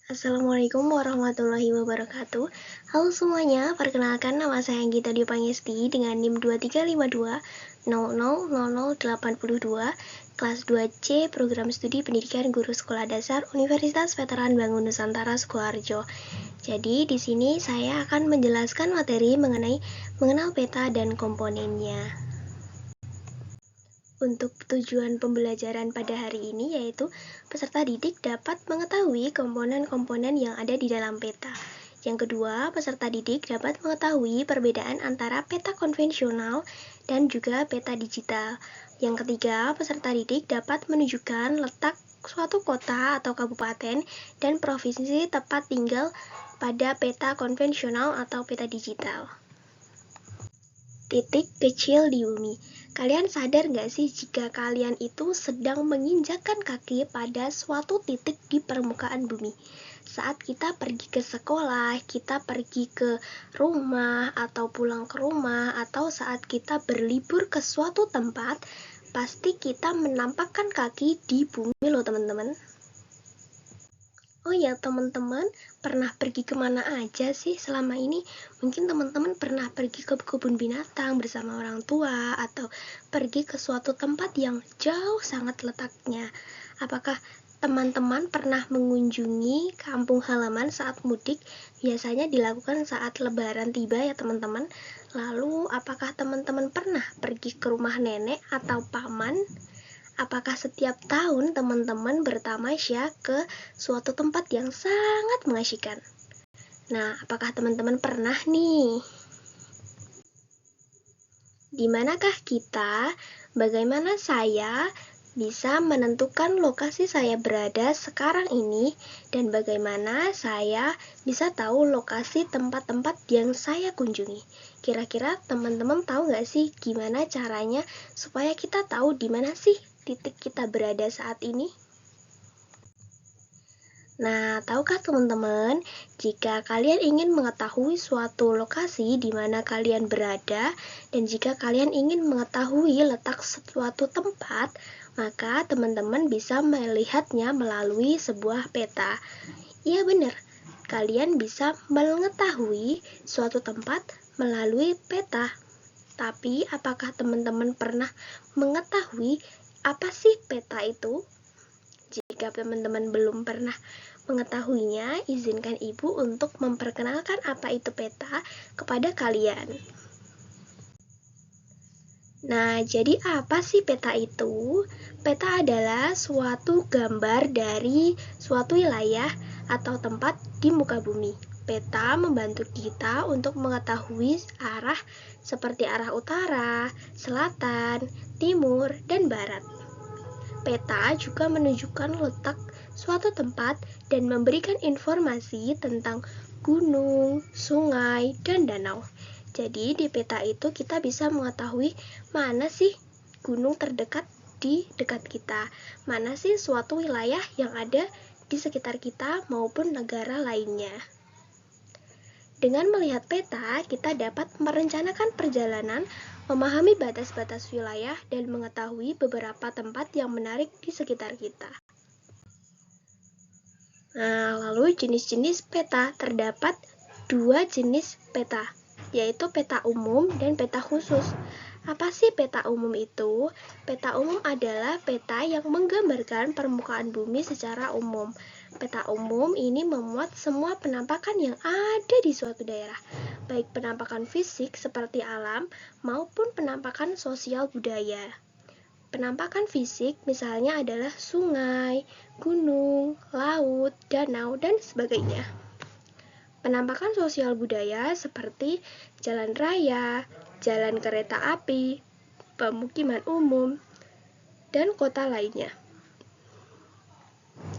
Assalamualaikum warahmatullahi wabarakatuh. Halo semuanya, perkenalkan nama saya Gita Dwi Pangesti dengan NIM 2352000082, kelas 2C Program Studi Pendidikan Guru Sekolah Dasar Universitas Veteran Bangun Nusantara Sukoharjo. Jadi di sini saya akan menjelaskan materi mengenai mengenal peta dan komponennya. Untuk tujuan pembelajaran pada hari ini yaitu peserta didik dapat mengetahui komponen-komponen yang ada di dalam peta. Yang kedua, peserta didik dapat mengetahui perbedaan antara peta konvensional dan juga peta digital. Yang ketiga, peserta didik dapat menunjukkan letak suatu kota atau kabupaten dan provinsi tempat tinggal pada peta konvensional atau peta digital. Titik kecil di bumi. Kalian sadar nggak sih jika kalian itu sedang menginjakkan kaki pada suatu titik di permukaan bumi? Saat kita pergi ke sekolah, kita pergi ke rumah atau pulang ke rumah, atau saat kita berlibur ke suatu tempat, pasti kita menampakkan kaki di bumi loh teman-teman. Oh ya teman-teman, pernah pergi kemana aja sih selama ini? Mungkin teman-teman pernah pergi ke kebun binatang bersama orang tua atau pergi ke suatu tempat yang jauh sangat letaknya. Apakah teman-teman pernah mengunjungi kampung halaman saat mudik? Biasanya dilakukan saat lebaran tiba ya teman-teman. Lalu apakah teman-teman pernah pergi ke rumah nenek atau paman? Apakah setiap tahun teman-teman bertamasya ke suatu tempat yang sangat mengasyikkan? Nah, apakah teman-teman pernah nih? Di manakah kita? Bagaimana saya bisa menentukan lokasi saya berada sekarang ini? Dan bagaimana saya bisa tahu lokasi tempat-tempat yang saya kunjungi? Kira-kira teman-teman tahu nggak sih gimana caranya supaya kita tahu di mana sih titik kita berada saat ini? Nah, tahukah teman-teman, jika kalian ingin mengetahui suatu lokasi di mana kalian berada, dan jika kalian ingin mengetahui letak suatu tempat, maka teman-teman bisa melihatnya melalui sebuah peta. Iya benar, kalian bisa mengetahui suatu tempat melalui peta. Tapi, apakah teman-teman pernah mengetahui apa sih peta itu? Jika teman-teman belum pernah mengetahuinya, izinkan ibu untuk memperkenalkan apa itu peta kepada kalian. Nah, jadi apa sih peta itu? Peta adalah suatu gambar dari suatu wilayah atau tempat di muka bumi. Peta membantu kita untuk mengetahui arah seperti arah utara, selatan, timur, dan barat. Peta juga menunjukkan letak suatu tempat dan memberikan informasi tentang gunung, sungai, dan danau. Jadi di peta itu kita bisa mengetahui mana sih gunung terdekat di dekat kita, mana sih suatu wilayah yang ada di sekitar kita maupun negara lainnya. Dengan melihat peta, kita dapat merencanakan perjalanan, memahami batas-batas wilayah, dan mengetahui beberapa tempat yang menarik di sekitar kita. Nah, lalu jenis-jenis peta terdapat dua jenis peta, yaitu peta umum dan peta khusus. Apa sih peta umum itu? Peta umum adalah peta yang menggambarkan permukaan bumi secara umum. Peta umum ini memuat semua penampakan yang ada di suatu daerah, baik penampakan fisik seperti alam maupun penampakan sosial budaya. Penampakan fisik misalnya adalah sungai, gunung, laut, danau, dan sebagainya. Penampakan sosial budaya seperti jalan raya, jalan kereta api, pemukiman umum, dan kota lainnya.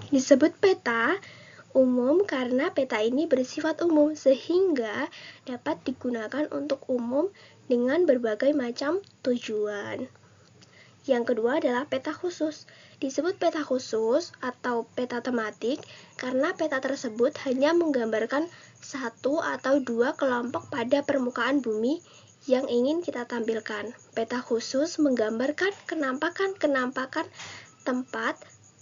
Disebut peta umum karena peta ini bersifat umum sehingga dapat digunakan untuk umum dengan berbagai macam tujuan. Yang kedua adalah peta khusus. Disebut peta khusus atau peta tematik karena peta tersebut hanya menggambarkan satu atau dua kelompok pada permukaan bumi yang ingin kita tampilkan. Peta khusus menggambarkan kenampakan-kenampakan tempat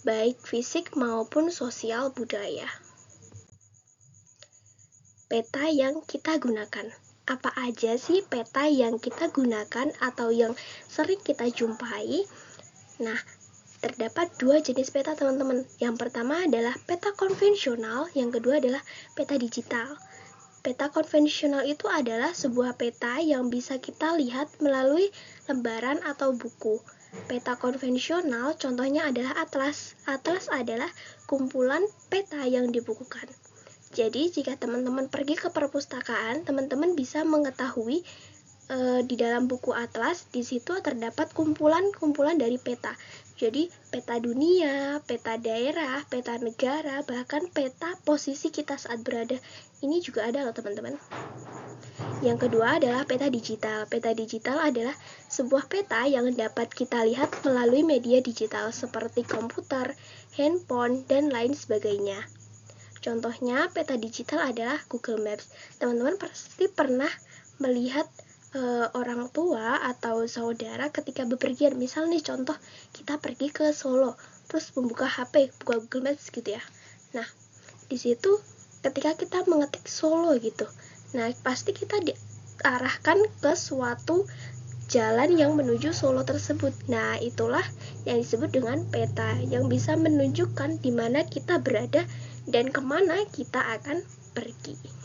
baik fisik maupun sosial budaya. peta yang kita gunakan. Apa aja sih peta yang kita gunakan atau yang sering kita jumpai? Nah, terdapat dua jenis peta teman-teman. Yang pertama adalah peta konvensional, yang kedua adalah peta digital. Peta konvensional itu adalah sebuah peta yang bisa kita lihat melalui lembaran atau buku. Peta konvensional contohnya adalah atlas. Atlas adalah kumpulan peta yang dibukukan. Jadi jika teman-teman pergi ke perpustakaan, teman-teman bisa mengetahui di dalam buku atlas, di situ terdapat kumpulan-kumpulan dari peta. Jadi peta dunia, peta daerah, peta negara, bahkan peta posisi kita saat berada. Ini juga ada loh teman-teman. Yang kedua adalah peta digital. Peta digital adalah sebuah peta yang dapat kita lihat melalui media digital seperti komputer, handphone, dan lain sebagainya. Contohnya peta digital adalah Google Maps. Teman-teman pasti pernah melihat orang tua atau saudara ketika bepergian. Misal nih contoh, kita pergi ke Solo, terus membuka HP, buka Google Maps gitu ya. Nah, di situ ketika kita mengetik Solo gitu, nah pasti kita diarahkan ke suatu jalan yang menuju Solo tersebut. Nah, itulah yang disebut dengan peta, yang bisa menunjukkan di mana kita berada dan kemana kita akan pergi.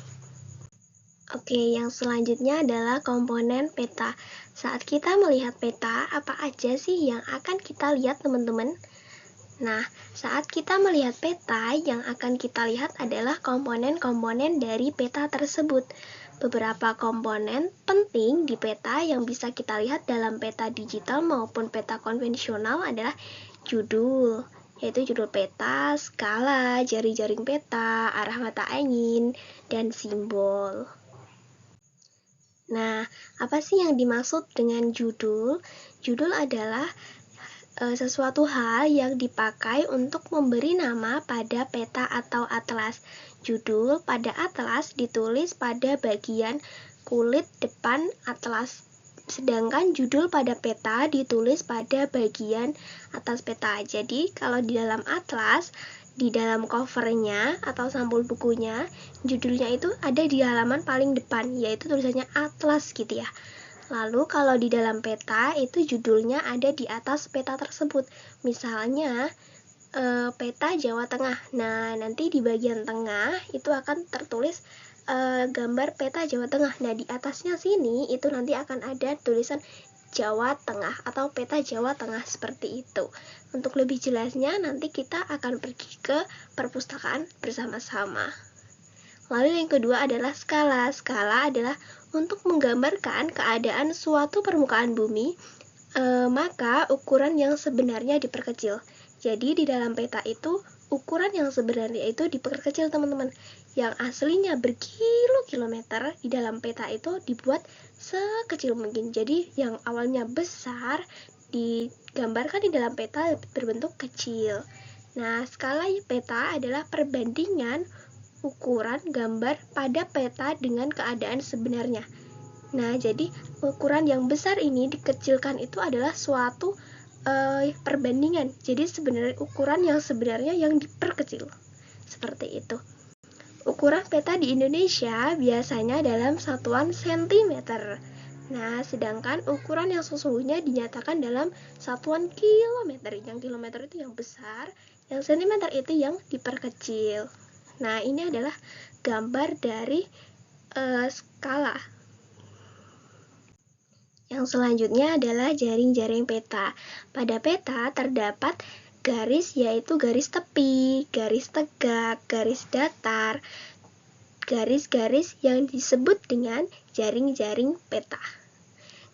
Oke, yang selanjutnya adalah komponen peta. Saat kita melihat peta, apa aja sih yang akan kita lihat teman-teman? Nah, saat kita melihat peta, yang akan kita lihat adalah komponen-komponen dari peta tersebut. Beberapa komponen penting di peta yang bisa kita lihat dalam peta digital maupun peta konvensional adalah judul, yaitu judul peta, skala, jaring-jaring peta, arah mata angin, dan simbol. Nah, apa sih yang dimaksud dengan judul? Judul adalah sesuatu hal yang dipakai untuk memberi nama pada peta atau atlas. Judul pada atlas ditulis pada bagian kulit depan atlas, sedangkan judul pada peta ditulis pada bagian atas peta. Jadi, kalau di dalam atlas, di dalam covernya atau sampul bukunya, judulnya itu ada di halaman paling depan, yaitu tulisannya atlas gitu ya. Lalu kalau di dalam peta itu judulnya ada di atas peta tersebut. Misalnya peta Jawa Tengah. Nah, nanti di bagian tengah itu akan tertulis gambar peta Jawa Tengah. Nah, di atasnya sini itu nanti akan ada tulisan Jawa Tengah atau peta Jawa Tengah, seperti itu. Untuk lebih jelasnya nanti kita akan pergi ke perpustakaan bersama-sama. Lalu yang kedua adalah skala. Skala adalah untuk menggambarkan keadaan suatu permukaan bumi, maka ukuran yang sebenarnya diperkecil. Jadi di dalam peta itu ukuran yang sebenarnya itu diperkecil teman-teman. Yang aslinya berkilo-kilometer, di dalam peta itu dibuat sekecil mungkin. Jadi yang awalnya besar digambarkan di dalam peta berbentuk kecil. Nah, skala peta adalah perbandingan ukuran gambar pada peta dengan keadaan sebenarnya. Nah, jadi ukuran yang besar ini dikecilkan itu adalah suatu perbandingan. Jadi sebenarnya ukuran yang sebenarnya yang diperkecil. Seperti itu. Ukuran peta di Indonesia biasanya dalam satuan sentimeter. Nah, sedangkan ukuran yang sesungguhnya dinyatakan dalam satuan kilometer. Yang kilometer itu yang besar, yang sentimeter itu yang diperkecil. Nah, ini adalah gambar dari skala. Yang selanjutnya adalah jaring-jaring peta. Pada peta terdapat garis, yaitu garis tepi, garis tegak, garis datar, garis-garis yang disebut dengan jaring-jaring peta.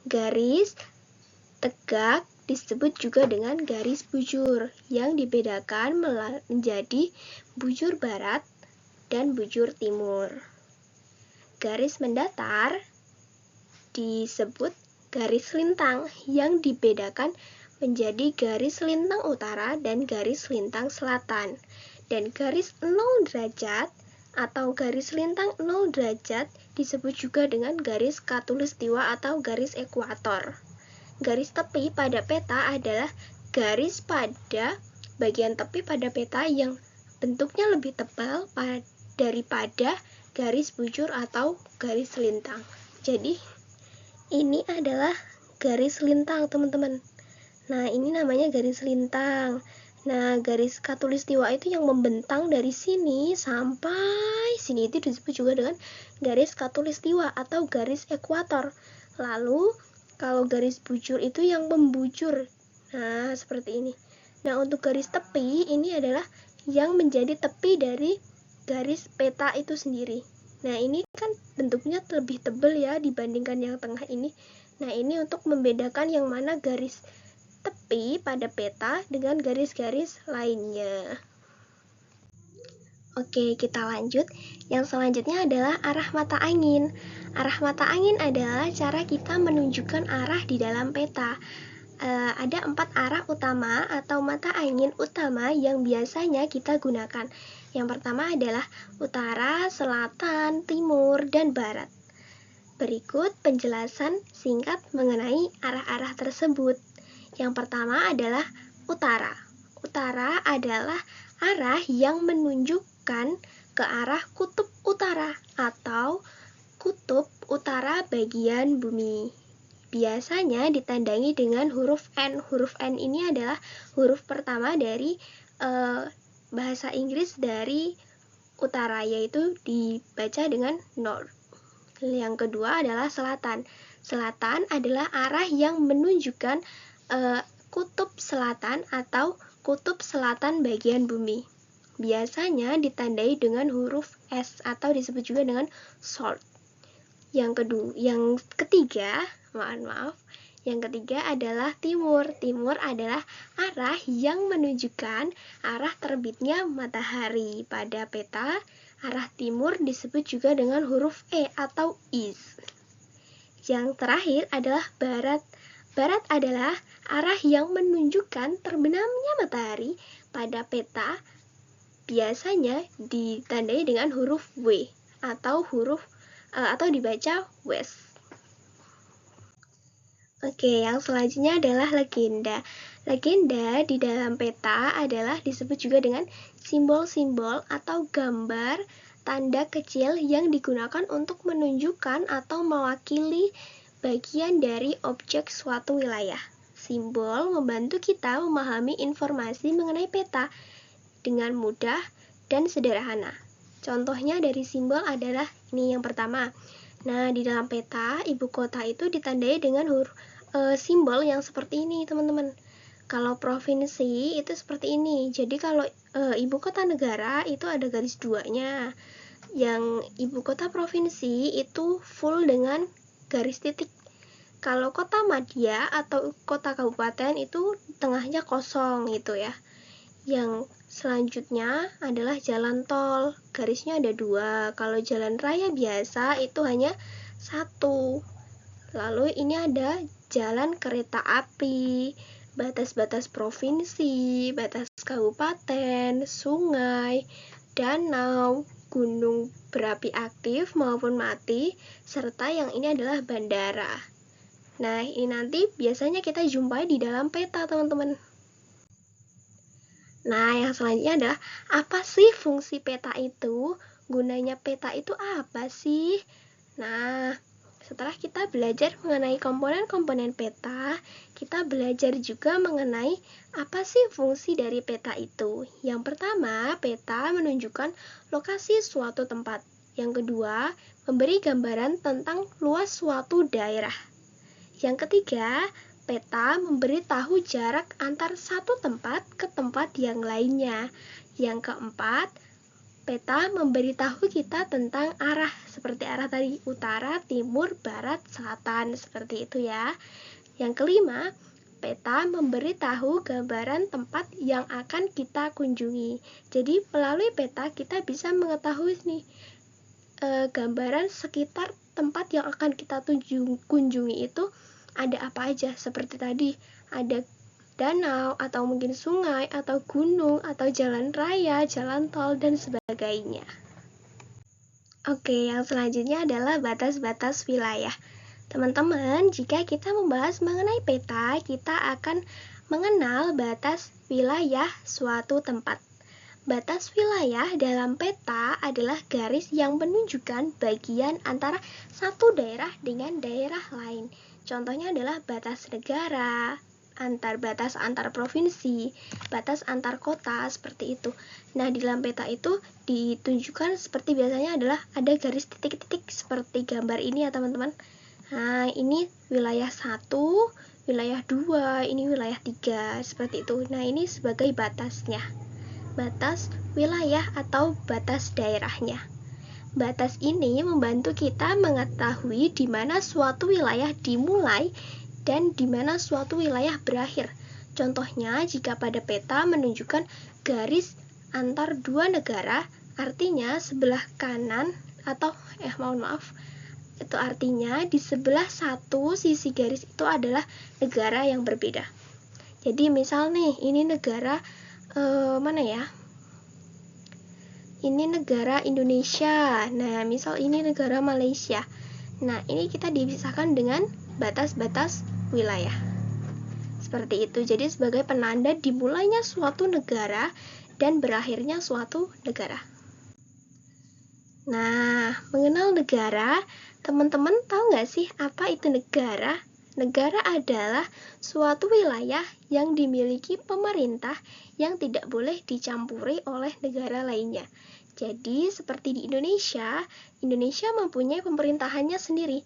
Garis tegak disebut juga dengan garis bujur, yang dibedakan menjadi bujur barat dan bujur timur. Garis mendatar disebut garis lintang, yang dibedakan menjadi garis lintang utara dan garis lintang selatan. Dan garis 0 derajat atau garis lintang 0 derajat disebut juga dengan garis khatulistiwa atau garis ekuator. Garis tepi pada peta adalah garis pada bagian tepi pada peta yang bentuknya lebih tebal daripada garis bujur atau garis lintang. Jadi ini adalah garis lintang, teman-teman. Nah, ini namanya garis lintang. Nah, garis khatulistiwa itu yang membentang dari sini sampai sini itu disebut juga dengan garis khatulistiwa atau garis ekuator. Lalu, kalau garis bujur itu yang membujur. Nah, seperti ini. Nah, untuk garis tepi ini adalah yang menjadi tepi dari garis peta itu sendiri. Nah, ini kan bentuknya lebih tebal ya dibandingkan yang tengah ini. Nah, ini untuk membedakan yang mana garis tepi pada peta dengan garis-garis lainnya. Oke, kita lanjut. Yang selanjutnya adalah arah mata angin. Arah mata angin adalah cara kita menunjukkan arah di dalam peta. Ada 4 arah utama atau mata angin utama yang biasanya kita gunakan. Yang pertama adalah utara, selatan, timur, dan barat. Berikut penjelasan singkat mengenai arah-arah tersebut. Yang pertama adalah utara. Utara adalah arah yang menunjukkan ke arah kutub utara atau kutub utara bagian bumi. Biasanya ditandai dengan huruf N. Huruf N ini adalah huruf pertama dari bahasa Inggris dari utara, yaitu dibaca dengan north. Yang kedua adalah selatan. Selatan adalah arah yang menunjukkan kutub selatan atau kutub selatan bagian bumi. Biasanya ditandai dengan huruf S atau disebut juga dengan south. Yang ketiga adalah timur. Timur adalah arah yang menunjukkan arah terbitnya matahari pada peta. Arah timur disebut juga dengan huruf E atau east. Yang terakhir adalah barat. Barat adalah arah yang menunjukkan terbenamnya matahari pada peta, biasanya ditandai dengan huruf W atau dibaca west. Oke, yang selanjutnya adalah legenda. Legenda di dalam peta adalah disebut juga dengan simbol-simbol atau gambar tanda kecil yang digunakan untuk menunjukkan atau mewakili bagian dari objek suatu wilayah. Simbol membantu kita memahami informasi mengenai peta dengan mudah dan sederhana. Contohnya dari simbol adalah ini yang pertama. Nah, di dalam peta, ibu kota itu ditandai dengan simbol yang seperti ini, teman-teman. Kalau provinsi itu seperti ini. Jadi kalau ibu kota negara itu ada garis 2-nya. Yang ibu kota provinsi itu full dengan garis titik. Kalau kota madya atau kota kabupaten itu tengahnya kosong gitu ya. Yang selanjutnya adalah jalan tol. Garisnya ada 2. Kalau jalan raya biasa itu hanya 1. Lalu ini ada jalan kereta api, batas-batas provinsi, batas kabupaten, sungai, danau, gunung berapi aktif maupun mati, serta yang ini adalah bandara. Nah, ini nanti biasanya kita jumpai di dalam peta, teman-teman. Nah, yang selanjutnya adalah apa sih fungsi peta itu? Gunanya peta itu apa sih? Nah, setelah kita belajar mengenai komponen-komponen peta, kita belajar juga mengenai apa sih fungsi dari peta itu. Yang pertama, peta menunjukkan lokasi suatu tempat. Yang kedua, memberi gambaran tentang luas suatu daerah. Yang ketiga, peta memberitahu jarak antar satu tempat ke tempat yang lainnya. Yang keempat, peta memberitahu kita tentang arah, seperti arah tadi, utara, timur, barat, selatan, seperti itu ya. Yang kelima, peta memberitahu gambaran tempat yang akan kita kunjungi. Jadi melalui peta kita bisa mengetahui nih gambaran sekitar tempat yang akan kita kunjungi itu ada apa aja, seperti tadi ada danau, atau mungkin sungai, atau gunung, atau jalan raya, jalan tol, dan sebagainya. Oke, yang selanjutnya adalah batas-batas wilayah. Teman-teman, jika kita membahas mengenai peta, kita akan mengenal batas wilayah suatu tempat. Batas wilayah dalam peta adalah garis yang menunjukkan bagian antara satu daerah dengan daerah lain. Contohnya adalah batas negara, batas antar provinsi, batas antar kota, seperti itu. Nah, di dalam peta itu ditunjukkan seperti biasanya adalah ada garis titik-titik seperti gambar ini ya teman-teman. Nah, ini wilayah 1, wilayah 2, ini wilayah 3, seperti itu. Nah, ini sebagai batasnya. Batas wilayah atau batas daerahnya. Batas ini membantu kita mengetahui di mana suatu wilayah dimulai dan di mana suatu wilayah berakhir. Contohnya, jika pada peta menunjukkan garis antar dua negara, artinya sebelah kanan atau itu artinya di sebelah satu sisi garis itu adalah negara yang berbeda. Jadi misal nih, ini negara mana ya? Ini negara Indonesia. Nah, misal ini negara Malaysia. Nah, ini kita dipisahkan dengan batas-batas wilayah. Seperti itu. Jadi sebagai penanda dimulainya suatu negara dan berakhirnya suatu negara. Nah, mengenal negara, teman-teman tahu nggak sih apa itu negara? Negara adalah suatu wilayah yang dimiliki pemerintah yang tidak boleh dicampuri oleh negara lainnya. Jadi, seperti di Indonesia, Indonesia mempunyai pemerintahannya sendiri.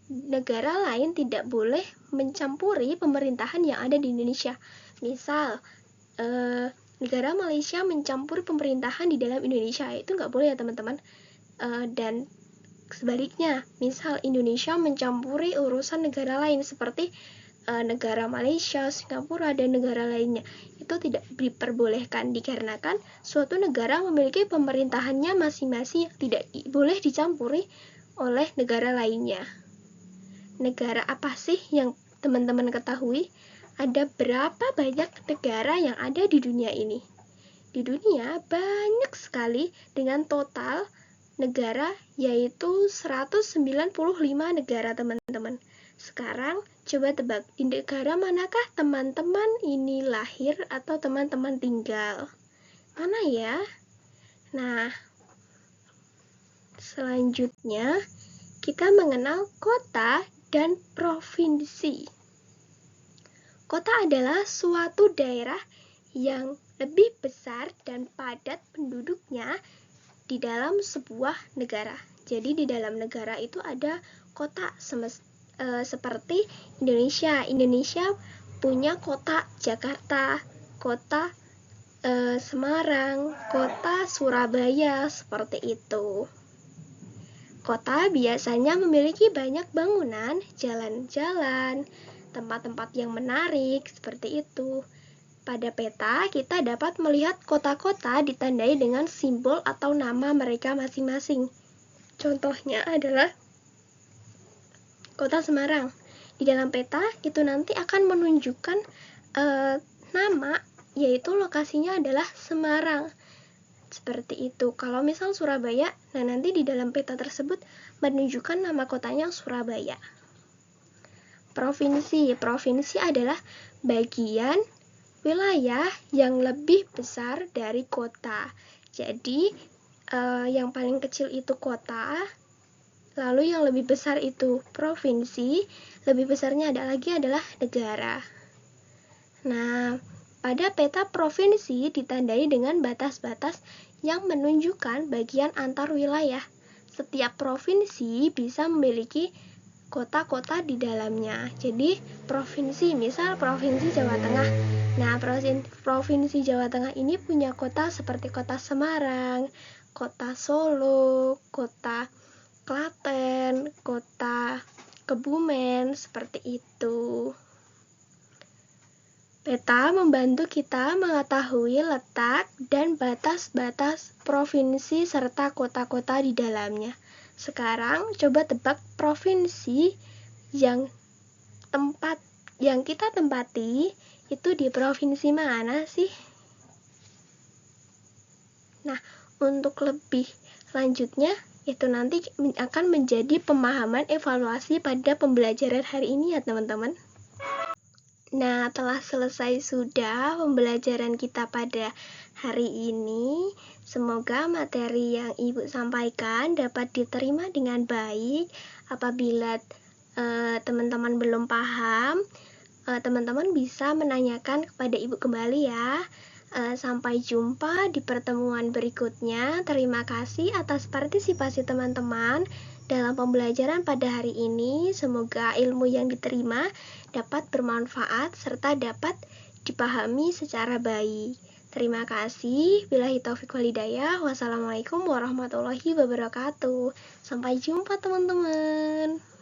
Negara lain tidak boleh mencampuri pemerintahan yang ada di Indonesia. Misal, negara Malaysia mencampuri pemerintahan di dalam Indonesia, itu nggak boleh ya teman-teman. Dan sebaliknya, misal Indonesia mencampuri urusan negara lain seperti negara Malaysia, Singapura, dan negara lainnya, itu tidak diperbolehkan dikarenakan suatu negara memiliki pemerintahannya masing-masing yang tidak boleh dicampuri oleh negara lainnya. Negara apa sih yang teman-teman ketahui? Ada berapa banyak negara yang ada di dunia ini? Di dunia banyak sekali dengan total negara yaitu 195 negara teman-teman. Sekarang coba tebak, di negara manakah teman-teman ini lahir atau teman-teman tinggal? Mana ya? Nah, selanjutnya kita mengenal kota dan provinsi. Kota adalah suatu daerah yang lebih besar dan padat penduduknya di dalam sebuah negara. Jadi di dalam negara itu ada kota seperti Indonesia. Indonesia punya kota Jakarta, kota Semarang, kota Surabaya, seperti itu. Kota biasanya memiliki banyak bangunan, jalan-jalan, tempat-tempat yang menarik, seperti itu. Pada peta, kita dapat melihat kota-kota ditandai dengan simbol atau nama mereka masing-masing. Contohnya adalah Kota Semarang. Di dalam peta, itu nanti akan menunjukkan nama, yaitu lokasinya adalah Semarang. Seperti itu. Kalau misal Surabaya, nah nanti di dalam peta tersebut menunjukkan nama kotanya Surabaya. Provinsi. Provinsi adalah bagian wilayah yang lebih besar dari kota. Jadi, yang paling kecil itu kota, lalu yang lebih besar itu provinsi, lebih besarnya adalah negara. Nah, pada peta provinsi ditandai dengan batas-batas yang menunjukkan bagian antar wilayah. Setiap provinsi bisa memiliki kota-kota di dalamnya. Jadi, provinsi, misal Provinsi Jawa Tengah. Nah, Provinsi Jawa Tengah ini punya kota seperti Kota Semarang, Kota Solo, Kota Klaten, Kota Kebumen, seperti itu. Peta membantu kita mengetahui letak dan batas-batas provinsi serta kota-kota di dalamnya. Sekarang coba tebak provinsi yang kita tempati itu di provinsi mana sih? Nah, untuk lebih lanjutnya itu nanti akan menjadi pemahaman evaluasi pada pembelajaran hari ini ya teman-teman. Nah, telah selesai sudah pembelajaran kita pada hari ini. Semoga materi yang Ibu sampaikan dapat diterima dengan baik. Apabila teman-teman belum paham, teman-teman bisa menanyakan kepada Ibu kembali ya. Sampai jumpa di pertemuan berikutnya. Terima kasih atas partisipasi teman-teman dalam pembelajaran pada hari ini. Semoga ilmu yang diterima dapat bermanfaat serta dapat dipahami secara baik. Terima kasih. Billahi taufiq wal hidayah. Wassalamualaikum warahmatullahi wabarakatuh. Sampai jumpa teman-teman.